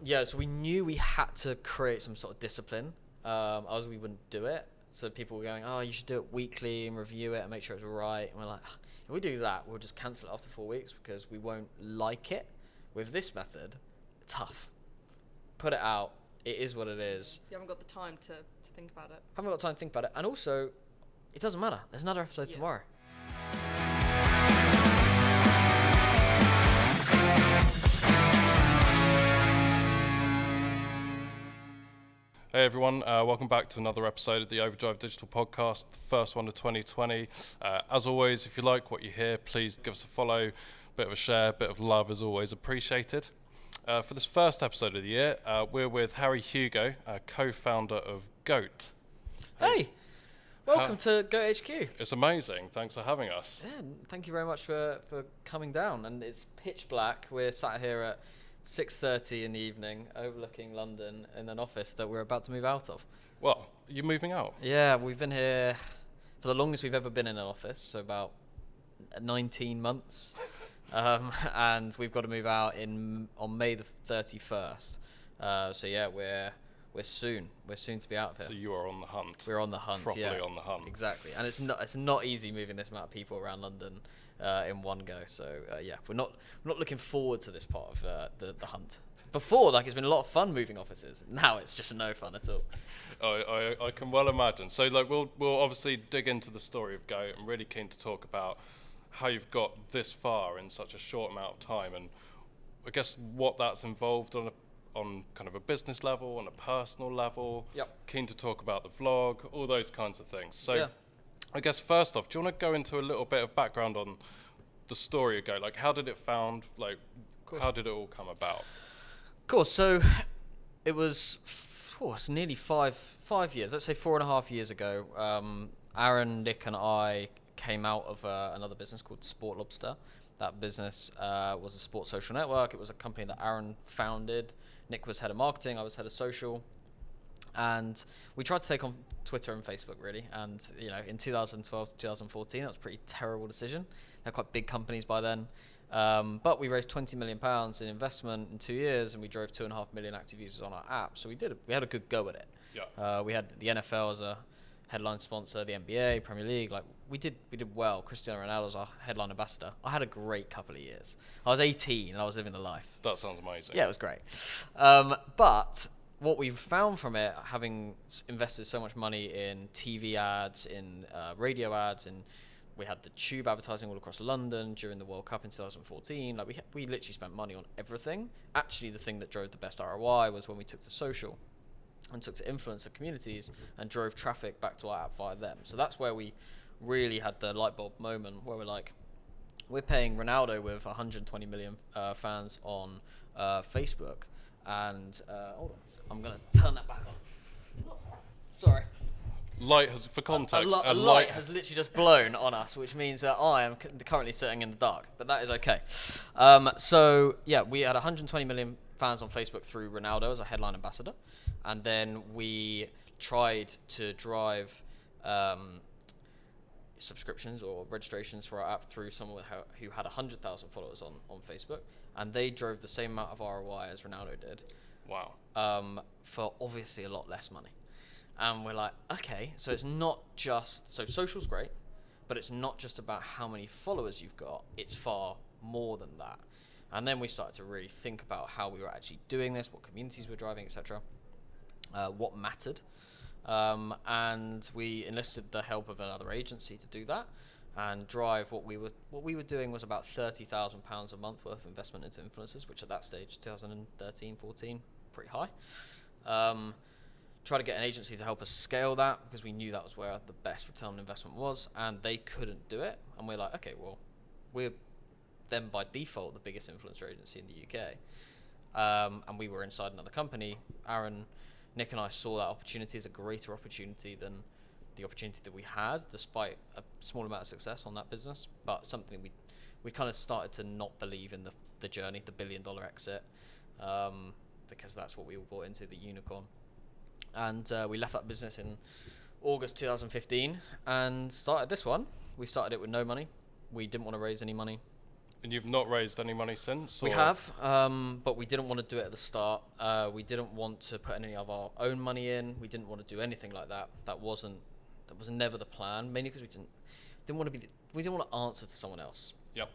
Yeah, so we knew we had to create some sort of discipline, otherwise we wouldn't do it. So people were going, oh, you should do it weekly and review it and make sure it's right. And we're like, if we do that, we'll just cancel it after 4 weeks because we won't like it. With this method, tough. Put it out. It is what it is. You haven't got the time to think about it. Haven't got time to think about it. And also, it doesn't matter. There's another episode tomorrow. Hey everyone, welcome back to another episode of the Overdrive Digital Podcast, the first one of 2020. As always, if you like what you hear, please give us a follow, bit of a share, bit of love is always appreciated. For this first episode of the year, we're with Harry Hugo, co-founder of Goat. Hey, welcome to Goat HQ. It's amazing, thanks for having us. Yeah, thank you very much for coming down. And it's pitch black. We're sat here at 6:30 in the evening, overlooking London in an office that we're about to move out of. Well, you're moving out? Yeah, we've been here for the longest we've ever been in an office, so about 19 months. And we've got to move out on May the 31st. So yeah, we're soon to be out of here. So you are on the hunt. We're on the hunt, properly on the hunt. Exactly, and it's not easy moving this amount of people around London in one go. So yeah, we're not looking forward to this part of the hunt. Before, it's been a lot of fun moving offices. Now it's just no fun at all. I can well imagine. So we'll obviously dig into the story of Goat. I'm really keen to talk about how you've got this far in such a short amount of time, and I guess what that's involved on kind of a business level, on a personal level. Yep. Keen to talk about the vlog, all those kinds of things. So yeah. I guess first off, do you want to go into a little bit of background on the story of Goat? Like, how did it found? Like, how did it all come about? Of course. So it was it's nearly five years. Let's say 4.5 years ago. Aaron, Nick, and I came out of another business called Sport Lobster. That business was a sports social network. It was a company that Aaron founded. Nick was head of marketing. I was head of social. And we tried to take on Twitter and Facebook, really. And, in 2012 to 2014, that was a pretty terrible decision. They're quite big companies by then. But we raised £20 million in investment in 2 years, and we drove 2.5 million active users on our app. So we had a good go at it. Yeah. We had the NFL as a headline sponsor, the NBA, Premier League. We did well. Cristiano Ronaldo was our headline ambassador. I had a great couple of years. I was 18 and I was living the life. That sounds amazing. Yeah, it was great. But what we've found from it, having invested so much money in TV ads, in radio ads, and we had the tube advertising all across London during the World Cup in 2014. We literally spent money on everything. Actually, the thing that drove the best ROI was when we took to social and took to influencer communities and drove traffic back to our app via them. So that's where we really had the light bulb moment where we're paying Ronaldo with 120 million fans on Facebook. And hold on, I'm going to turn that back on. Sorry. Light has, for context, a light has literally just blown on us, which means that I am currently sitting in the dark, but that is okay. So yeah, we had 120 million fans on Facebook through Ronaldo as a headline ambassador, and then we tried to drive subscriptions or registrations for our app through someone who had 100,000 followers on Facebook, and they drove the same amount of ROI as Ronaldo did. Wow. For obviously a lot less money. And we're like, okay, so it's not just, so social's great, but it's not just about how many followers you've got, it's far more than that. And then we started to really think about how we were actually doing this, what communities we're driving, etc., what mattered. And we enlisted the help of another agency to do that and drive what we were doing was about £30,000 a month worth of investment into influencers, which at that stage, 2013, 14, pretty high. Try to get an agency to help us scale that because we knew that was where the best return on investment was, and they couldn't do it. And we're like, okay, well, we're then by default the biggest influencer agency in the UK. And we were inside another company. Aaron, Nick and I saw that opportunity as a greater opportunity than the opportunity that we had, despite a small amount of success on that business. But something we kind of started to not believe in the journey, the $1 billion exit, because that's what we were bought into, the unicorn. And we left that business in August 2015 and started this one. We started it with no money. We didn't want to raise any money. And you've not raised any money since? We have, but we didn't want to do it at the start. We didn't want to put any of our own money in. We didn't want to do anything like that. That was never the plan. Mainly because we didn't want to answer to someone else. Yep.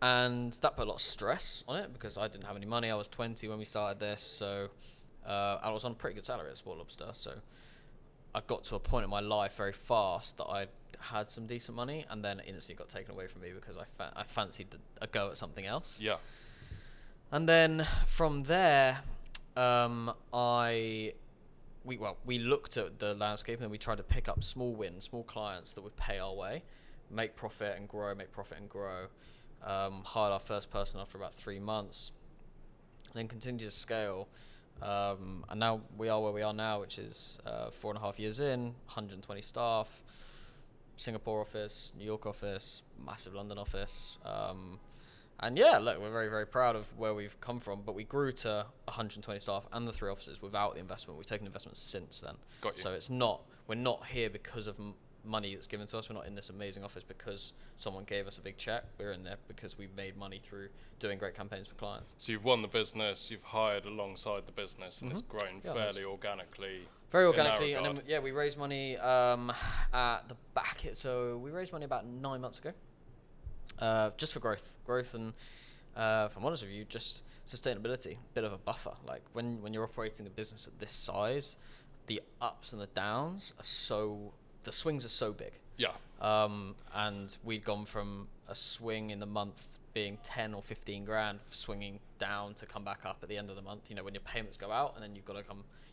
And that put a lot of stress on it because I didn't have any money. I was 20 when we started this, so I was on a pretty good salary at Sport Lobster. So I got to a point in my life very fast that I had some decent money, and then it instantly got taken away from me because I fancied a go at something else. Yeah. And then from there, we looked at the landscape and then we tried to pick up small wins, small clients that would pay our way, make profit and grow. Hired our first person after about 3 months, then continued to scale. And now we are where we are now, which is 4.5 years in, 120 staff, Singapore office, New York office, massive London office. And yeah, look, we're very, very proud of where we've come from, but we grew to 120 staff and the 3 offices without the investment. We've taken investments since then. Got you. So we're not here because of money that's given to us. We're not in this amazing office because someone gave us a big check. We're in there because we made money through doing great campaigns for clients. So you've won the business, you've hired alongside the business, and it's grown fairly organically. Very organically, and then we raised money at the back. So we raised money about 9 months ago, just for growth, and if I'm honest with you, just sustainability, bit of a buffer. Like when you're operating a business at this size, the ups and the downs the swings are so big. Yeah. And we'd gone from a swing in the month being 10 or 15 grand, swinging down to come back up at the end of the month. You know, when your payments go out and then you've got to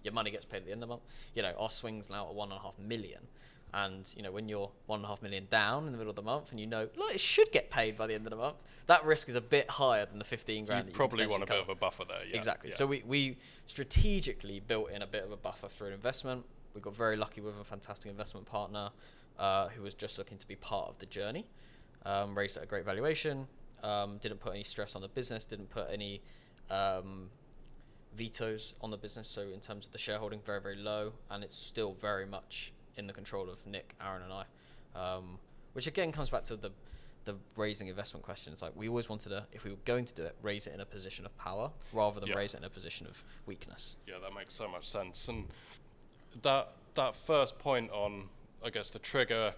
your money gets paid at the end of the month. You know, our swing's now at 1.5 million. And, you know, when you're 1.5 million down in the middle of the month and look, it should get paid by the end of the month, that risk is a bit higher than the 15 grand. You probably want a bit of a buffer there. Yeah. Exactly. Yeah. So we strategically built in a bit of a buffer through an investment. We got very lucky with a fantastic investment partner who was just looking to be part of the journey. Raised at a great valuation. Didn't put any stress on the business. Didn't put any vetoes on the business. So in terms of the shareholding, very, very low. And it's still very much in the control of Nick, Aaron and I. Which again comes back to the raising investment question. It's like we always wanted to, if we were going to do it, raise it in a position of power rather than raise it in a position of weakness. Yeah, that makes so much sense. And that first point on, I guess, the trigger,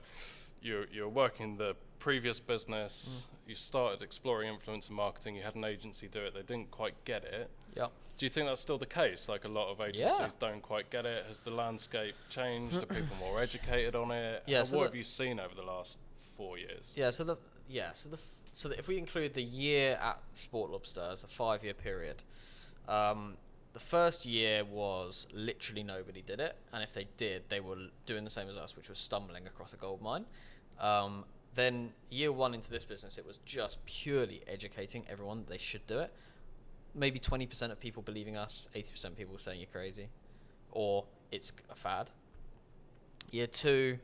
you're working the previous business, you started exploring influencer marketing, you had an agency do it, they didn't quite get it. Yeah. Do you think that's still the case? Like a lot of agencies don't quite get it. Has the landscape changed? Are people more educated on it? Yeah. What have you seen over the last 4 years? Yeah. So if we include the year at Sport Lobster as a 5-year period, the first year was literally nobody did it, and if they did, they were doing the same as us, which was stumbling across a gold mine. Then year 1 into this business, it was just purely educating everyone that they should do it. Maybe 20% of people believing us, 80% people saying you're crazy, or it's a fad. Year 2,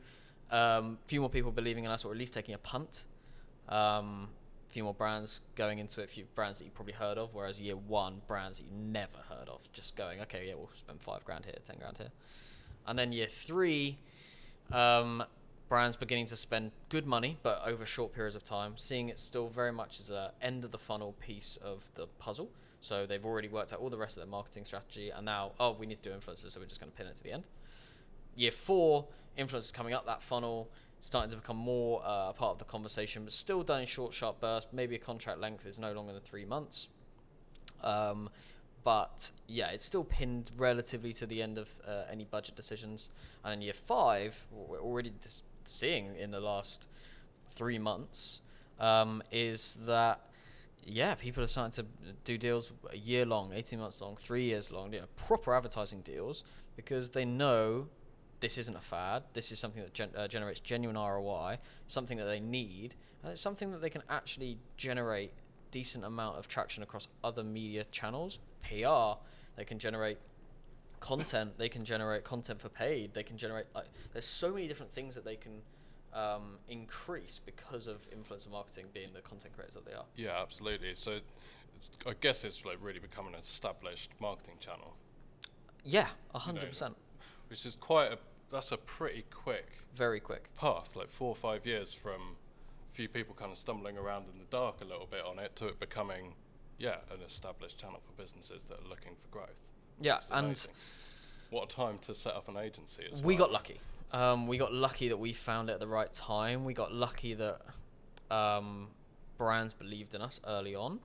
few more people believing in us, or at least taking a punt. Few more brands going into it, few brands that you probably heard of, whereas year 1, brands that you never heard of, just going, okay, yeah, we'll spend 5 grand here, 10 grand here. And then year 3, brands beginning to spend good money, but over short periods of time, seeing it still very much as a end of the funnel piece of the puzzle. So they've already worked out all the rest of their marketing strategy, and now, we need to do influencers, so we're just going to pin it to the end. Year 4, influencers coming up that funnel, starting to become more part of the conversation, but still done in short, sharp bursts. Maybe a contract length is no longer than 3 months. But yeah, it's still pinned relatively to the end of any budget decisions. And in year 5, what we're already seeing in the last 3 months is that, people are starting to do deals a year long, 18 months long, 3 years long, proper advertising deals, because they know this isn't a fad. This is something that generates genuine ROI, something that they need, and it's something that they can actually generate decent amount of traction across other media channels. PR, they can generate content. They can generate content for paid. They can generate, there's so many different things that they can increase because of influencer marketing being the content creators that they are. Yeah, absolutely. So I guess it's like really becoming an established marketing channel. Yeah, 100%. Which is that's a pretty quick, very quick path, like 4 or 5 years from few people kind of stumbling around in the dark a little bit on it to it becoming, an established channel for businesses that are looking for growth. Yeah, It's and amazing. What a time to set up an agency as we well. got lucky. We got lucky that we found it at the right time. We got lucky that brands believed in us early on.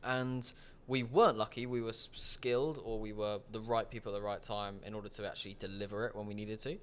And we weren't lucky. We were skilled, or we were the right people at the right time in order to actually deliver it when we needed to.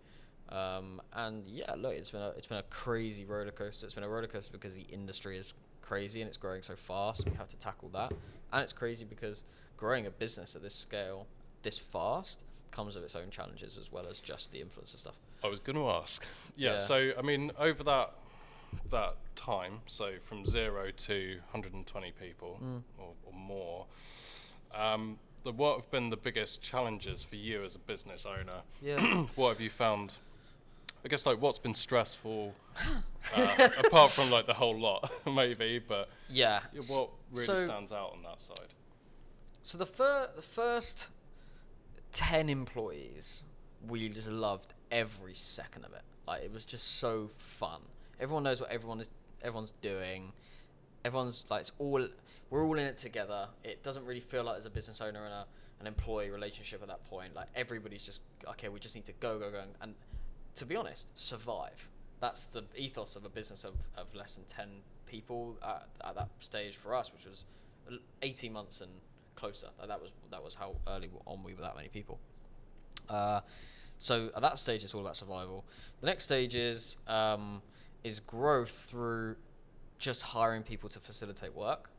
And yeah, look, it's been a crazy roller coaster. It's been a roller coaster because the industry is crazy and it's growing so fast. We have to tackle that, and it's crazy because growing a business at this scale, this fast, comes with its own challenges as well as just the influencer stuff. I was going to ask. Yeah. So I mean, over that time, so from 0 to 120 people or more, what have been the biggest challenges for you as a business owner? Yeah. What have you found? I guess what's been stressful, apart from the whole lot, maybe. But Yeah. what really So- stands out on that side? So the first 10 employees, we just loved every second of it. Like, it was just so fun. Everyone knows what everyone's doing. Everyone's like, we're all in it together. It doesn't really feel like there's a business owner and an employee relationship at that point. Like, everybody's just, okay, we just need to go, and to be honest, survive. That's the ethos of a business of less than 10 people at that stage for us, which was 18 months and closer. That was how early on we were that many people. So at that stage, it's all about survival. The next stage is growth through just hiring people to facilitate work,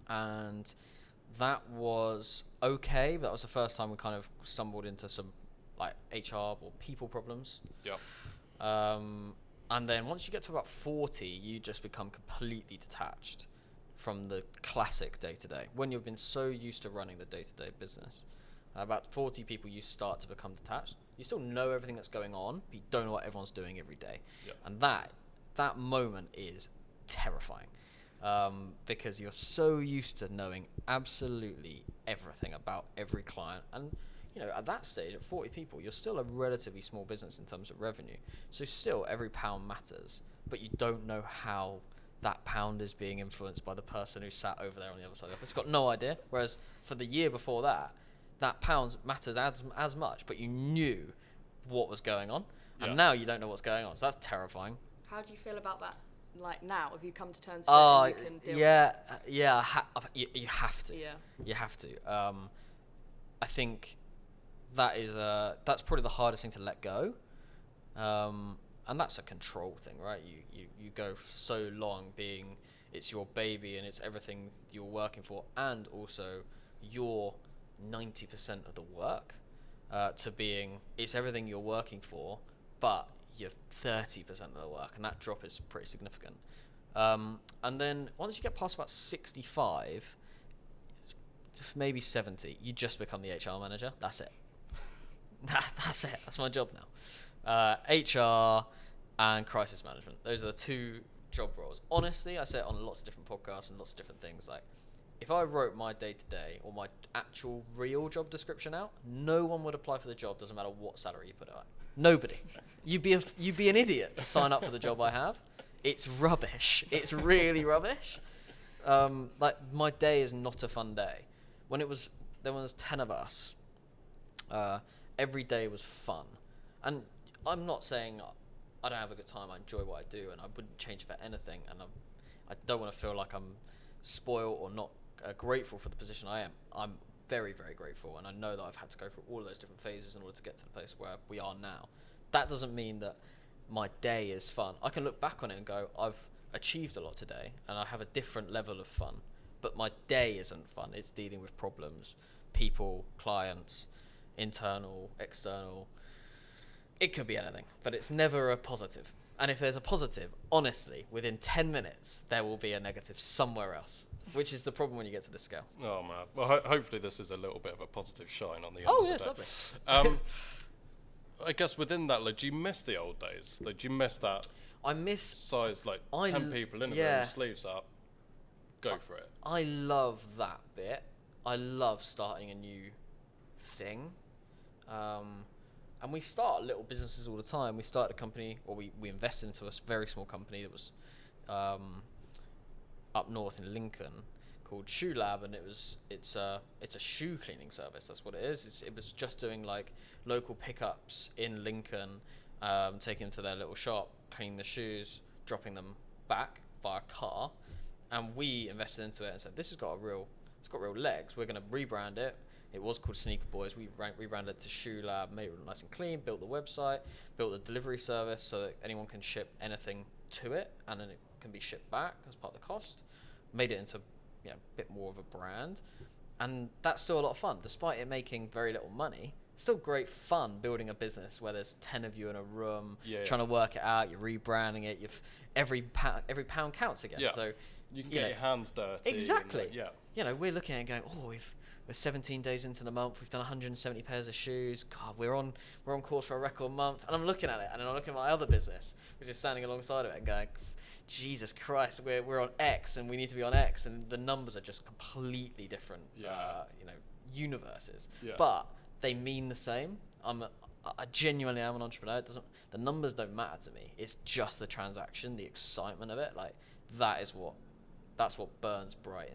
and that was okay. But that was the first time we kind of stumbled into some HR or people problems. Yeah. And then once you get to about 40, you just become completely detached from the classic day-to-day. When you've been so used to running the day-to-day business, about 40 people, you start to become detached. You still know everything that's going on, but you don't know what everyone's doing every day. Yeah. And that moment is terrifying, because you're so used to knowing absolutely everything about every client. And at that stage, at 40 people, you're still a relatively small business in terms of revenue. So still, every pound matters, but you don't know how that pound is being influenced by the person who sat over there on the other side of the office. Got no idea. Whereas for the year before that pound mattered as much, but you knew what was going on. And now you don't know what's going on. So that's terrifying. How do you feel about that? Like, now, have you come to terms with it and you can deal with it? You have to. Yeah. You have to. I think that's probably the hardest thing to let go, and that's a control thing, right? You go for so long being it's your baby and it's everything you're working for, and also your 90% of the work, to being it's everything you're working for, but you're 30% of the work, and that drop is pretty significant. And then once you get past about 65, maybe 70, you just become the HR manager. That's it. That's it. That's my job now. HR and crisis management. Those are the two job roles. Honestly, I say it on lots of different podcasts and lots of different things. Like, if I wrote my day-to-day or my actual real job description out, no one would apply for the job. Doesn't matter what salary you put it at. Nobody. You'd be an idiot to sign up for the job I have. It's rubbish. It's really rubbish. Like, my day is not a fun day. There was 10 of us. Every day was fun, and I'm not saying I don't have a good time. I enjoy what I do, and I wouldn't change it for anything. And I don't want to feel like I'm spoiled or not grateful for the position I am. I'm very, very grateful, and I know that I've had to go through all of those different phases in order to get to the place where we are now. That doesn't mean that my day is fun. I can look back on it and go, I've achieved a lot today, and I have a different level of fun. But my day isn't fun. It's dealing with problems, people, clients, internal, external. It could be anything, but it's never a positive. And if there's a positive, honestly, within 10 minutes, there will be a negative somewhere else, which is the problem when you get to this scale. Oh, man. Well, hopefully this is a little bit of a positive shine on the end Oh, of yeah, the it's day. lovely. I guess within that, do you miss the old days? Do you miss that I miss... size, 10 people in a room, sleeves up, go for it? I love that bit. I love starting a new thing. And we start little businesses all the time. We started a company, or we invested into a very small company that was up north in Lincoln called Shoe Lab, and it's a shoe cleaning service. That's what it is. It was just doing like local pickups in Lincoln, taking them to their little shop, cleaning the shoes, dropping them back via car, and we invested into it and said, this has got real legs. We're going to rebrand it. It was called Sneaker Boys. We rebranded it to Shoe Lab, made it nice and clean, built the website, built the delivery service so that anyone can ship anything to it, and then it can be shipped back as part of the cost. Made it into a bit more of a brand, and that's still a lot of fun, despite it making very little money. It's still great fun building a business where there's 10 of you in a room trying to work it out. You're rebranding it. Every pound counts again. Yeah. So you can get your hands dirty. Exactly. And, We're looking at it and going, we're 17 days into the month. We've done 170 pairs of shoes. God, we're on course for a record month. And I'm looking at it, and then I'm looking at my other business, which is standing alongside of it, and going, Jesus Christ, we're on X, and we need to be on X, and the numbers are just completely different. Universes. Yeah. But they mean the same. I genuinely am an entrepreneur. The numbers don't matter to me. It's just the transaction, the excitement of it. Like that's what burns bright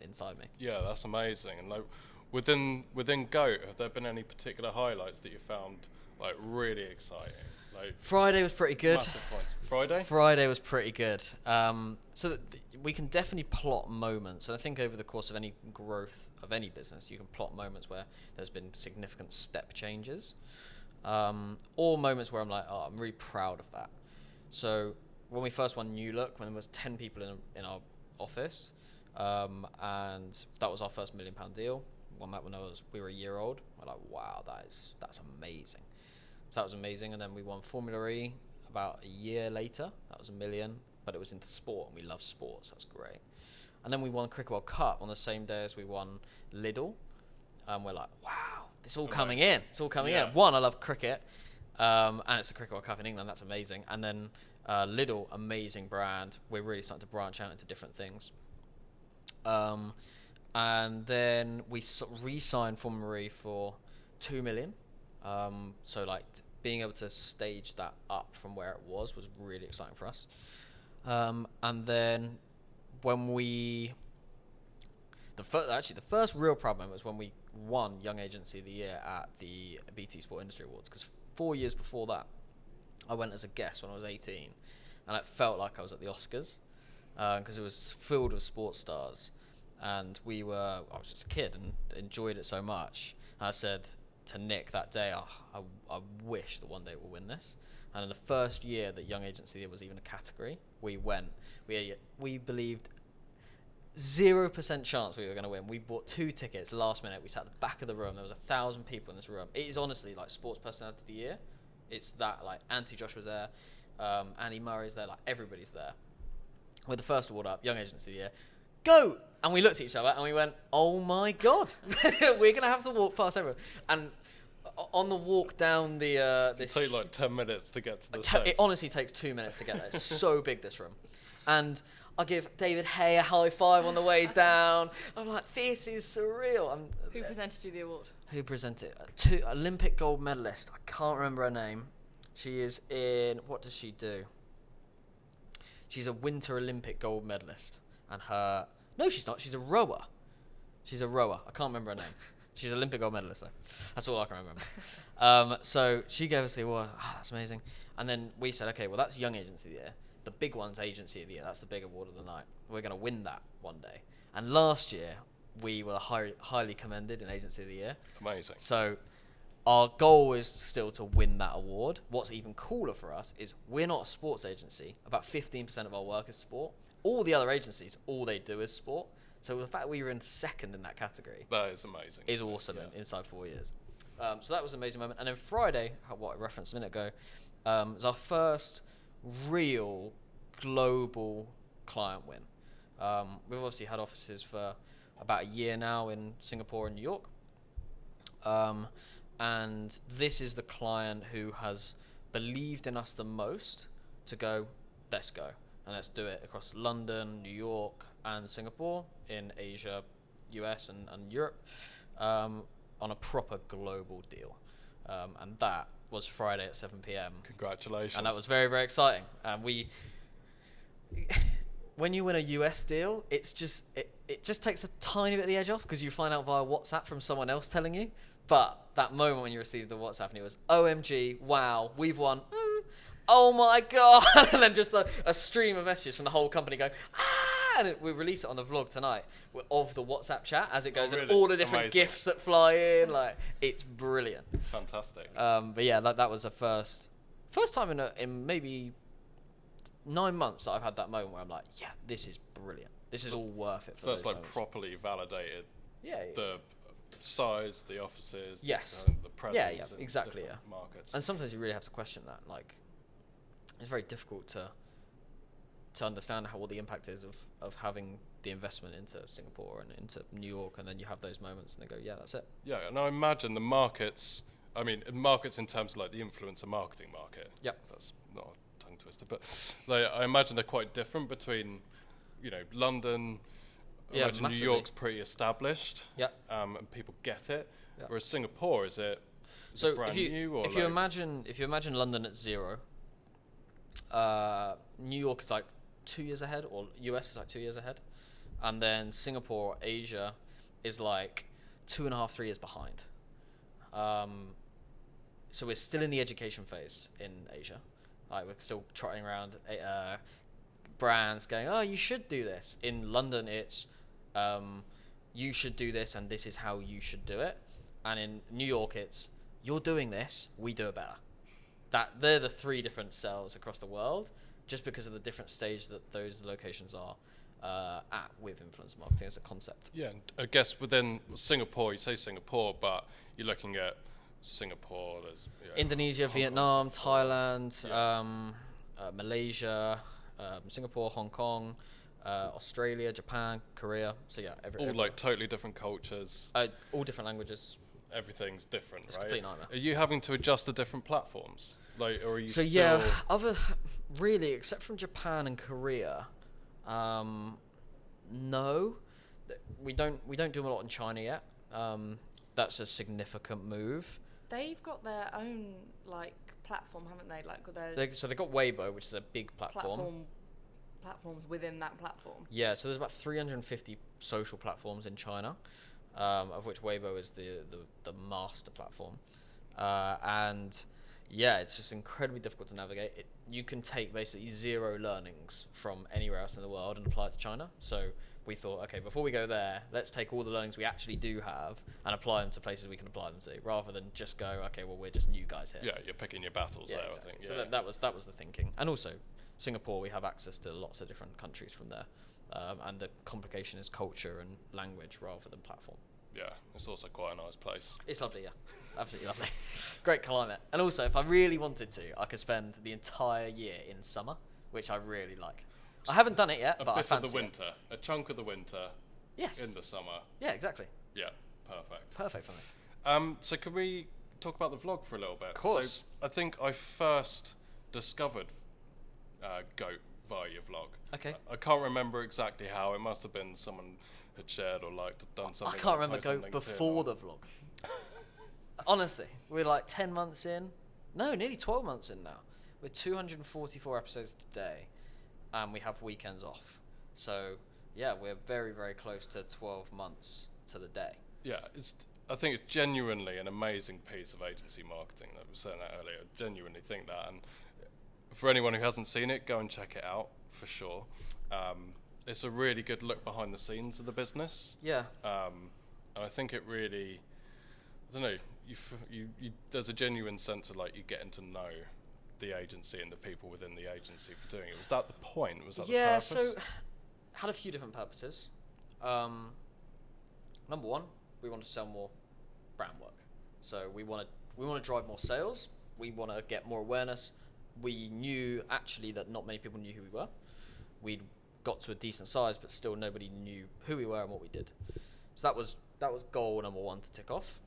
inside me. Yeah, that's amazing. And like within Goat, have there been any particular highlights that you found like really exciting? Like Friday was pretty good. Friday was pretty good. So we can definitely plot moments, and I think over the course of any growth of any business, you can plot moments where there's been significant step changes, or moments where I'm like, I'm really proud of that. So when we first won New Look, when there was 10 people in our office, and that was our first £1 million deal. Won that when we were a year old. We're like, wow, that's amazing. So that was amazing. And then we won Formula E about a year later. That was $1 million, but it was into sport, and we love sports. So that was great. And then we won Cricket World Cup on the same day as we won Lidl. And we're like, wow, it's all coming in. It's all coming in. One, I love cricket, and it's the Cricket World Cup in England. That's amazing. And then Lidl, amazing brand. We're really starting to branch out into different things. And then we re-signed Formula E for $2 million. So like being able to stage that up from where it was really exciting for us. And then when the first real proud moment was when we won Young Agency of the Year at the BT Sport Industry Awards, because 4 years before that I went as a guest when I was 18, and it felt like I was at the Oscars, because it was filled with sports stars, and I was just a kid and enjoyed it so much. I said to Nick that day, I wish that one day we'll win this. And in the first year that Young Agency was even a category, we believed 0% chance we were going to win. We bought 2 tickets last minute. We sat at the back of the room. There was 1,000 people in this room. It is honestly like Sports Personality of the Year. It's that, like, Auntie Josh was there, Andy Murray's there, like everybody's there. With the first award up, Young Agency of the Year, go! And we looked at each other and we went, oh my God, we're going to have to walk past everyone. And on the walk down the... It take like 10 minutes to get to the stage. It honestly takes 2 minutes to get there. It's so big, this room. And I give David Hay a high five on the way down. I'm like, this is surreal. Who presented you the award? Who presented? Olympic gold medalist. I can't remember her name. She is in... What does she do? She's a Winter Olympic gold medalist. And her... No, she's not. She's a rower. I can't remember her name. She's an Olympic gold medalist, though. That's all I can remember. So she gave us the award. Oh, that's amazing. And then we said, okay, well, that's Young Agency of the Year. The big one's Agency of the Year. That's the big award of the night. We're going to win that one day. And last year, we were highly commended in Agency of the Year. Amazing. So our goal is still to win that award. What's even cooler for us is we're not a sports agency. About 15% of our work is sport. All the other agencies, all they do is sport. So the fact we were in second in that category... That is amazing. ...is awesome inside 4 years. So that was an amazing moment. And then Friday, what I referenced a minute ago, was our first real global client win. We've obviously had offices for about a year now in Singapore and New York. And this is the client who has believed in us the most to go, let's go. And let's do it across London, New York, and Singapore, in Asia, US, and Europe, on a proper global deal. And that was Friday at 7 p.m. Congratulations. And that was very, very exciting. When you win a US deal, it just takes a tiny bit of the edge off because you find out via WhatsApp from someone else telling you. But that moment when you received the WhatsApp and it was, OMG, wow, we've won. Oh my God. And then just a stream of messages from the whole company going, and we release it on the vlog tonight of the WhatsApp chat as it goes, really? and all the different Amazing. GIFs that fly in. Like, it's brilliant. Fantastic. But yeah, that was the first time in maybe 9 months that I've had that moment where I'm like, yeah, this is brilliant. This is all worth it. First, like, properly validated Yeah. the size, the offices, Yes. the presence, Yeah, in exactly, different markets. And sometimes you really have to question that. Like, it's very difficult to understand what the impact is of having the investment into Singapore and into New York, and then you have those moments and they go, yeah, that's it. Yeah, and I imagine the markets. I mean, markets in terms of like the influencer marketing market. Yep. That's not a tongue twister, but like, I imagine they're quite different between, London. I imagine massively. New York's pretty established. Yep. And people get it. Yep. Whereas Singapore, is it So brand new? Or if you imagine London at 0, New York is like 2 years ahead, or US is like 2 years ahead, and then Singapore, Asia, is like 2.5, 3 years behind. So we're still in the education phase in Asia. Like, we're still trotting around brands going, oh, you should do this. In London, it's you should do this, and this is how you should do it. And in New York, it's you're doing this, we do it better. They're the 3 different cells across the world, just because of the different stage that those locations are at with influencer marketing as a concept. Yeah, and I guess within Singapore, you say Singapore, but you're looking at Singapore, there's Indonesia, Hong Kong, Vietnam, Singapore. Thailand, Malaysia, Singapore, Hong Kong, Australia, Japan, Korea. So yeah, all like totally different cultures. all different languages. Everything's different, It's a right? complete nightmare. Are you having to adjust to different platforms, like, or are you So still? yeah, really, except from Japan and Korea, no, we don't do a lot in China yet. That's a significant move. They've got their own like platform, haven't they? Like there's So they've got Weibo, which is a big platforms within that platform. Yeah, so there's about 350 social platforms in China, of which Weibo is the master platform, and yeah, it's just incredibly difficult to navigate. You can take basically 0 learnings from anywhere else in the world and apply it to China. So we thought, okay, before we go there, let's take all the learnings we actually do have and apply them to places we can apply them to, rather than just go, okay, well, we're just new guys here. Yeah, you're picking your battles there, exactly. I think. So Yeah. that was the thinking. And also, Singapore, we have access to lots of different countries from there. And the complication is culture and language rather than platform. Yeah, it's also quite a nice place. It's lovely, yeah. Absolutely lovely. Great climate. And also, if I really wanted to, I could spend the entire year in summer, which I really like. I haven't done it yet, A but I bit of fancy the winter, a chunk of the winter it. Yes. in the summer. Yeah, exactly. Yeah, perfect. Perfect for me. So can we talk about the vlog for a little bit? Of course. So I think I first discovered Goat via your vlog. Okay. I can't remember exactly how. It must have been someone had shared or liked, done something. I can't like remember posted on Goat LinkedIn before or- the vlog. Honestly, we're like 10 months in. No, nearly 12 months in now. We're 244 episodes today, and we have weekends off. So, yeah, we're very, very close to 12 months to the day. Yeah, I think it's genuinely an amazing piece of agency marketing. I was saying that earlier. I genuinely think that. And for anyone who hasn't seen it, go and check it out for sure. It's a really good look behind the scenes of the business. Yeah. And I think it really, I don't know, you there's a genuine sense of like you getting to know the agency and the people within the agency for doing it. Was that the point? Was that the purpose? So had a few different purposes. Number one, we want to sell more brand work. So we want to drive more sales. We want to get more awareness. We knew actually that not many people knew who we were. We'd got to a decent size, but still nobody knew who we were and what we did. So that was goal number one to tick off.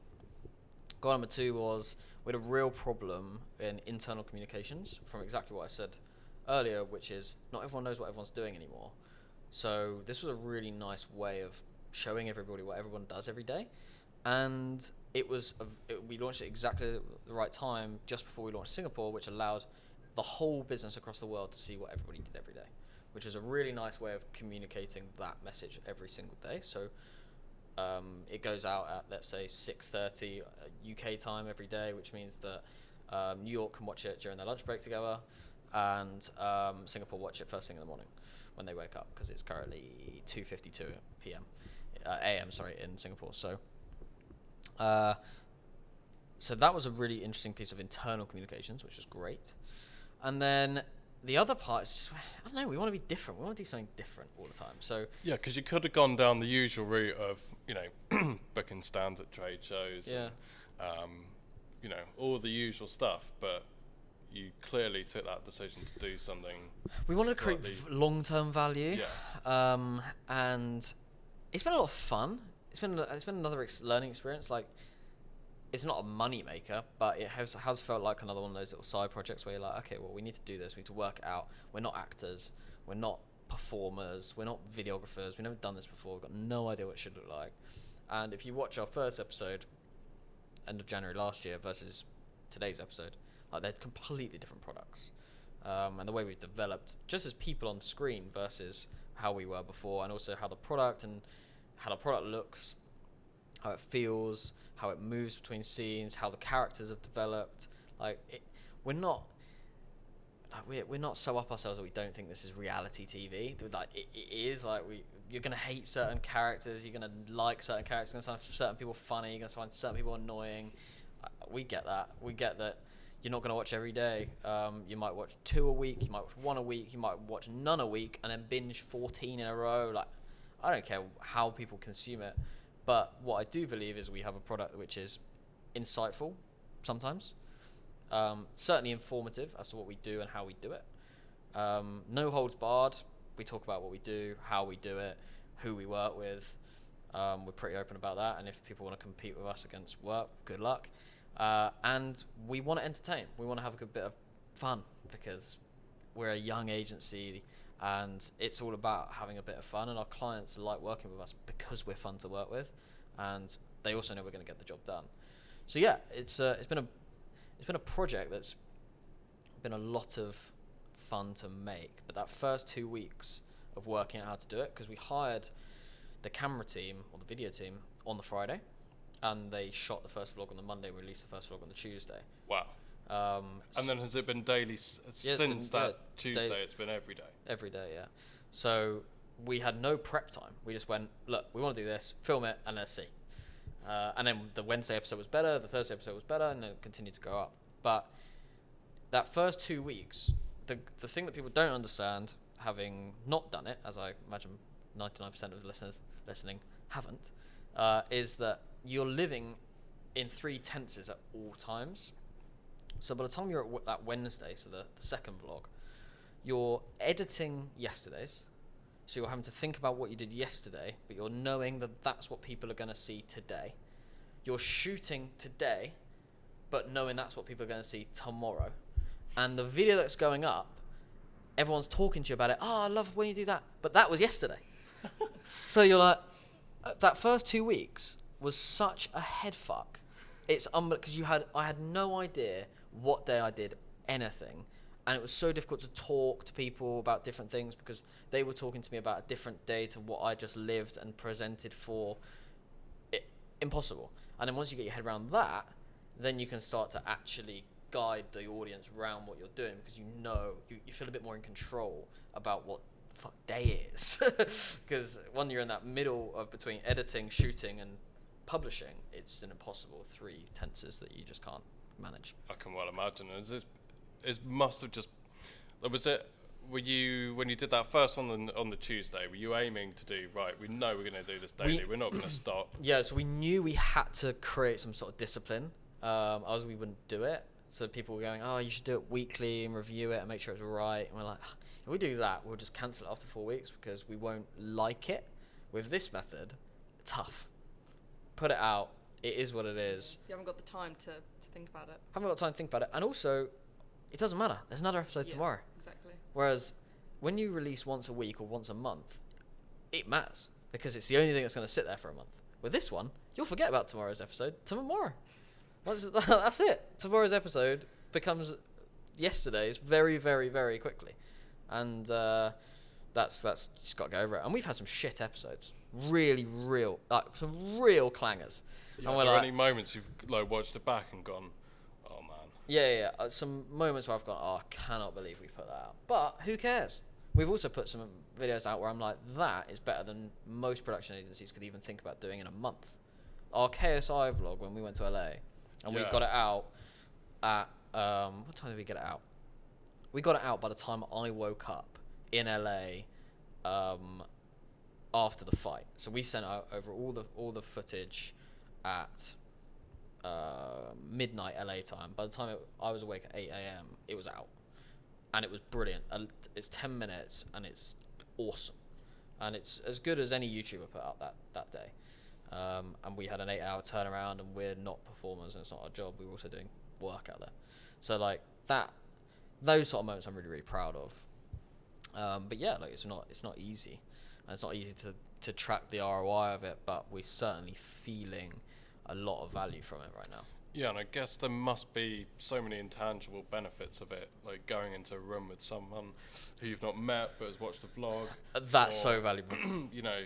Goal number two was we had a real problem in internal communications from exactly what I said earlier, which is not everyone knows what everyone's doing anymore. So this was a really nice way of showing everybody what everyone does every day. and we launched it exactly at the right time, just before we launched Singapore, which allowed the whole business across the world to see what everybody did every day, which is a really nice way of communicating that message every single day. So it goes out at, let's say, 6:30 UK time every day, which means that New York can watch it during their lunch break together, and Singapore watch it first thing in the morning when they wake up, because it's currently 2:52 p.m. AM, sorry, in Singapore. So that was a really interesting piece of internal communications, which was great. And then the other part is just, I don't know, we want to be different. We want to do something different all the time. So yeah, because you could have gone down the usual route of, booking stands at trade shows. Yeah. And, all the usual stuff, but you clearly took that decision to do something. We wanted to create long-term value. Yeah. And it's been a lot of fun. It's been another learning experience. Like, it's not a money maker, but it has felt like another one of those little side projects where you're like, okay, well, we need to do this. We need to work it out. We're not actors. We're not performers. We're not videographers. We've never done this before. We've got no idea what it should look like. And if you watch our first episode, end of January last year, versus today's episode, like, they're completely different products. And the way we've developed just as people on screen versus how we were before, and also how the product looks, how it feels, how it moves between scenes, how the characters have developed. We're not so up ourselves that we don't think this is reality TV. Like, it is. Like, you're gonna hate certain characters, you're gonna like certain characters, you're gonna find certain people funny, you're gonna find certain people annoying. We get that. We get that. You're not gonna watch every day. You might watch 2 a week. You might watch 1 a week. You might watch none a week, and then binge 14 in a row. Like, I don't care how people consume it. But what I do believe is we have a product which is insightful sometimes, certainly informative as to what we do and how we do it. No holds barred. We talk about what we do, how we do it, who we work with. We're pretty open about that. And if people want to compete with us against work, good luck. And we want to entertain. We want to have a good bit of fun, because we're a young agency. And it's all about having a bit of fun, and our clients like working with us because we're fun to work with, and they also know we're going to get the job done. So yeah, it's been a project that's been a lot of fun to make. But that first 2 weeks of working out how to do it, because we hired the camera team or the video team on the Friday, and they shot the first vlog on the Monday. We released the first vlog on the Tuesday. Wow. And then has it been daily since that Tuesday? It's been every day. Every day, yeah. So we had no prep time. We just went, look, we want to do this, film it, and let's see. And then the Wednesday episode was better, the Thursday episode was better, and then it continued to go up. But that first 2 weeks, the thing that people don't understand, having not done it, as I imagine 99% of the listeners listening haven't, is that you're living in 3 tenses at all times. So by the time you're at that Wednesday, so the second vlog, you're editing yesterday's. So you're having to think about what you did yesterday, but you're knowing that that's what people are going to see today. You're shooting today, but knowing that's what people are going to see tomorrow. And the video that's going up, everyone's talking to you about it. Oh, I love when you do that. But that was yesterday. So you're like, that first 2 weeks was such a head fuck. It's because I had no idea what day I did anything, and it was so difficult to talk to people about different things because they were talking to me about a different day to what I just lived and presented for. Impossible. And then once you get your head around that, then you can start to actually guide the audience around what you're doing, because you feel a bit more in control about what the fuck day is. Because when you're in that middle of between editing, shooting, and publishing, it's an impossible 3 tenses that you just can't manage. I can well imagine. It must have just. Were you, when you did that first one on the Tuesday, were you aiming to do, right, we know we're going to do this daily, we're not going to stop? Yeah, so we knew we had to create some sort of discipline, otherwise we wouldn't do it. So people were going, oh, you should do it weekly and review it and make sure it's right. And we're like, if we do that, we'll just cancel it after 4 weeks because we won't like it. With this method, tough. Put it out. It is what it is. You haven't got the time to think about it. Haven't got time to think about it. And also, it doesn't matter. There's another episode tomorrow. Exactly. Whereas when you release once a week or once a month, it matters because it's the only thing that's going to sit there for a month. With this one, you'll forget about tomorrow's episode tomorrow. That's it. Tomorrow's episode becomes yesterday's very, very, very quickly, and that's just got to go over it. And we've had some shit episodes, really real, some real clangers. Yeah, and are there any moments you've watched it back and gone, oh man? Yeah. Some moments where I've gone, oh, I cannot believe we put that out. But who cares? We've also put some videos out where I'm like, that is better than most production agencies could even think about doing in a month. Our KSI vlog when we went to LA, and we got it out at what time did we get it out? We got it out by the time I woke up in LA after the fight. So we sent out over all the footage at midnight LA time. By the time I was awake at 8 a.m, it was out, and it was brilliant. It's 10 minutes and it's awesome, and it's as good as any YouTuber put out that day. And we had an 8-hour turnaround, and we're not performers, and it's not our job. We were also doing work out there. So like those sort of moments I'm really, really proud of. But yeah, like it's not easy, and it's not easy to track the ROI of it, but we're certainly feeling a lot of value from it right now. Yeah, and I guess there must be so many intangible benefits of it, like going into a room with someone who you've not met but has watched the vlog. That's so valuable. you know,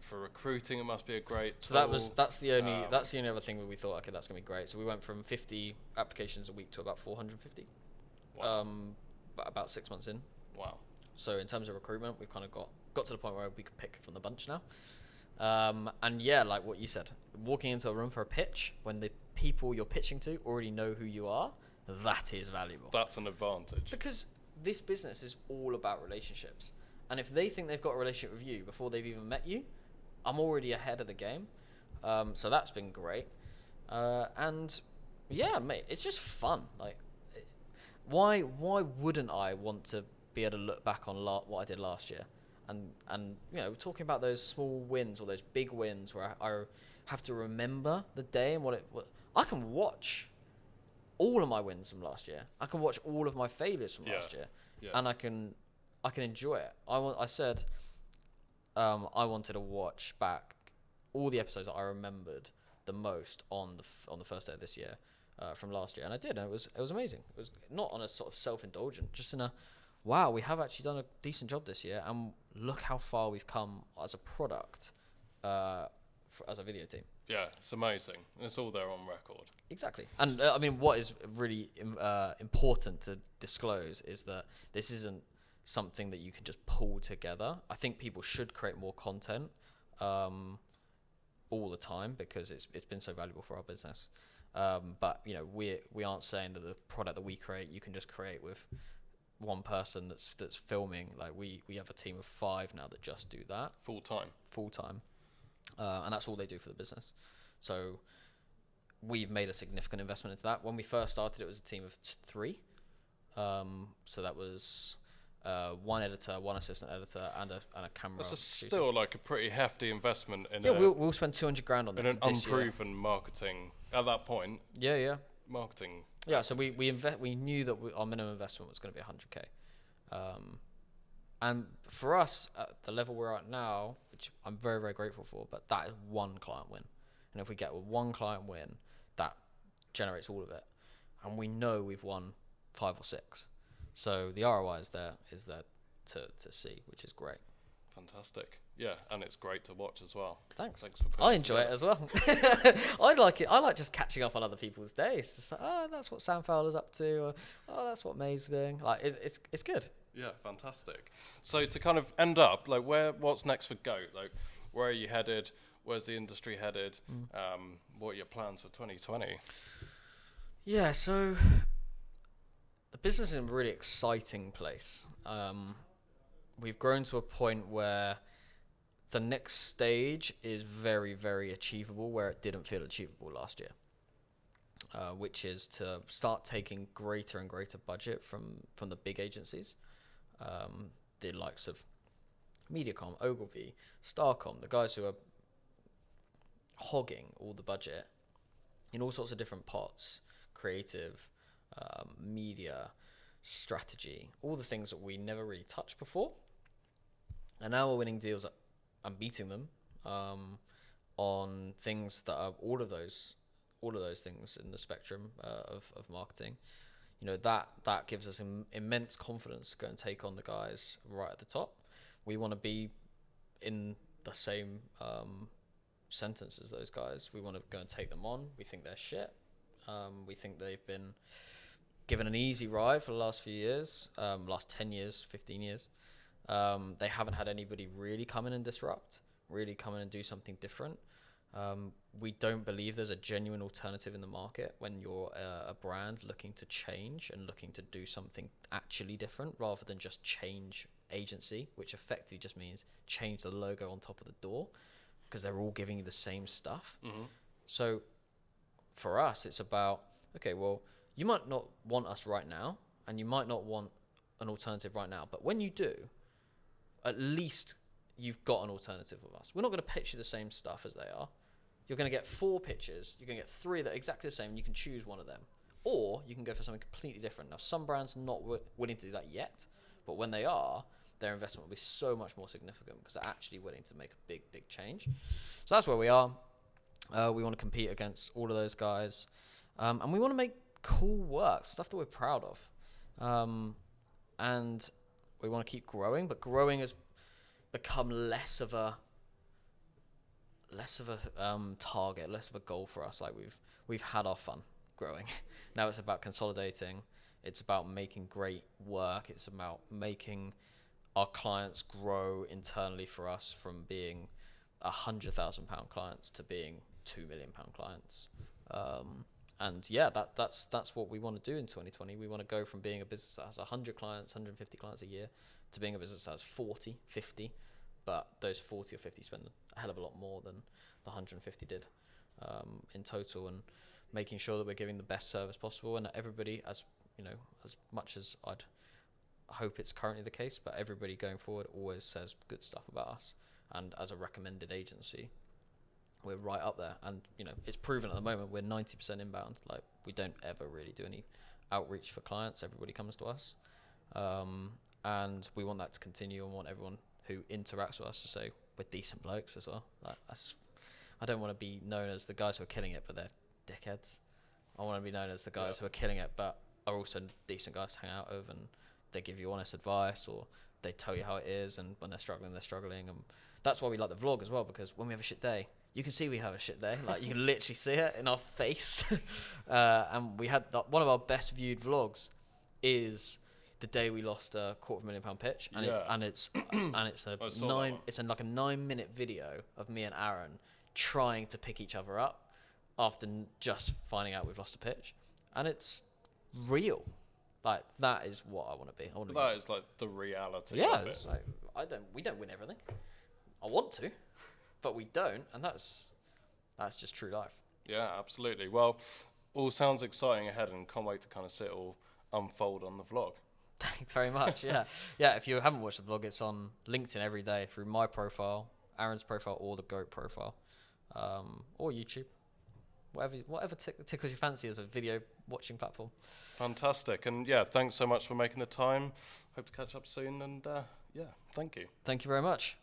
for recruiting, it must be a great So tool. that's the only other thing where we thought, okay, that's gonna be great. So we went from 50 applications a week to about 450. Wow. But about 6 months in. Wow. So in terms of recruitment, we've kind of got to the point where we could pick from the bunch now. And yeah, like what you said, walking into a room for a pitch when the people you're pitching to already know who you are, that is valuable. That's an advantage. Because this business is all about relationships. And if they think they've got a relationship with you before they've even met you, I'm already ahead of the game. So that's been great. And yeah, mate, it's just fun. Like, why wouldn't I want to be able to look back on what I did last year? And talking about those small wins or those big wins where I have to remember the day and what I can watch all of my wins from last year. I can watch all of my failures from last year, and I can enjoy it. I said I wanted to watch back all the episodes that I remembered the most on the first day of this year from last year, and I did, and it was amazing. It was not on a sort of self-indulgent, just in a wow, we have actually done a decent job this year, and look how far we've come as a product, as a video team. Yeah, it's amazing. It's all there on record. Exactly. And I mean, what is really important to disclose is that this isn't something that you can just pull together. I think people should create more content all the time because it's been so valuable for our business. But we aren't saying that the product that we create you can just create with one person that's filming. Like we have a team of 5 now that just do that Full time, and that's all they do for the business. So we've made a significant investment into that. When we first started, it was a team of 3. So that was 1 editor, 1 assistant editor, and a camera. That's still like a pretty hefty investment in. We'll spend $200,000 on in an unproven marketing at that point. Yeah. Marketing. Yeah, so we knew that our minimum investment was going to be 100K, and for us at the level we're at now, which I'm very, very grateful for, but that is 1 client win, and if we get 1 client win, that generates all of it, and we know we've won 5 or 6, so the ROI is there to see, which is great. Fantastic. Yeah, and it's great to watch as well. Thanks for putting I enjoy it as well. I like it. I like just catching up on other people's days. Just like, oh, that's what Sam Fowler's up to. Or, oh, that's what May's doing. Like, it's good. Yeah, fantastic. So to kind of end up, like, what's next for Goat? Like, where are you headed? Where's the industry headed? What are your plans for 2020? Yeah, so the business is in a really exciting place. We've grown to a point where the next stage is very, very achievable, where it didn't feel achievable last year, which is to start taking greater and greater budget from the big agencies, the likes of Mediacom, Ogilvy, Starcom, the guys who are hogging all the budget in all sorts of different pots, creative, media, strategy, all the things that we never really touched before. And now we're winning deals and beating them on things that are all of those things in the spectrum of marketing, you know, that gives us immense confidence to go and take on the guys right at the top. We want to be in the same sentence as those guys. We want to go and take them on. We think they're shit. We think they've been given an easy ride for the last few years, last 10 years, 15 years. They haven't had anybody really come in and disrupt, really come in and do something different. We don't believe there's a genuine alternative in the market when you're a brand looking to change and looking to do something actually different rather than just change agency, which effectively just means change the logo on top of the door because they're all giving you the same stuff. Mm-hmm. So for us, it's about, okay, well, you might not want us right now and you might not want an alternative right now, but when you do, at least you've got an alternative with us. We're not going to pitch you the same stuff as they are. You're going to get 4 pitches. You're going to get 3 that are exactly the same, and you can choose one of them. Or you can go for something completely different. Now, some brands are not willing to do that yet, but when they are, their investment will be so much more significant because they're actually willing to make a big, big change. So that's where we are. We want to compete against all of those guys. And we want to make cool work, stuff that we're proud of. And we want to keep growing, but growing has become less of a target, less of a goal for us. Like we've had our fun growing. Now it's about consolidating. It's about making great work. It's about making our clients grow internally for us from being £100,000 clients to being £2 million clients. And yeah, that's what we want to do in 2020. We want to go from being a business that has 100 clients, 150 clients a year, to being a business that has 40, 50. But those 40 or 50 spend a hell of a lot more than the 150 did in total, and making sure that we're giving the best service possible, and that everybody, as you know, as much as I'd hope it's currently the case, but everybody going forward always says good stuff about us. And as a recommended agency, we're right up there. And you know, it's proven at the moment we're 90% inbound. Like, we don't ever really do any outreach for clients. Everybody comes to us, and we want that to continue, and want everyone who interacts with us to say we're decent blokes as well. Like, I don't want to be known as the guys who are killing it but they're dickheads. I want to be known as the guys who are killing it but are also decent guys to hang out with, and they give you honest advice, or they tell you how it is, and when they're struggling, and that's why we like the vlog as well, because when we have a shit day, you can see we have a shit day. Like, you can literally see it in our face. And we had one of our best viewed vlogs is the day we lost a £250,000 pitch, and it's like a 9-minute video of me and Aaron trying to pick each other up after just finding out we've lost a pitch, and it's real. Like, that is what I want to be. That is like the reality. Yeah, of it's it. like we don't win everything. I want to, but we don't, and that's just true life. Yeah, absolutely. Well, all sounds exciting ahead, and can't wait to kind of see it all unfold on the vlog. Thanks very much. Yeah. Yeah, if you haven't watched the vlog, it's on LinkedIn every day through my profile, Aaron's profile, or the GOAT profile, or YouTube. Whatever tickles your fancy as a video watching platform. Fantastic. And yeah, thanks so much for making the time. Hope to catch up soon. And yeah, thank you. Thank you very much.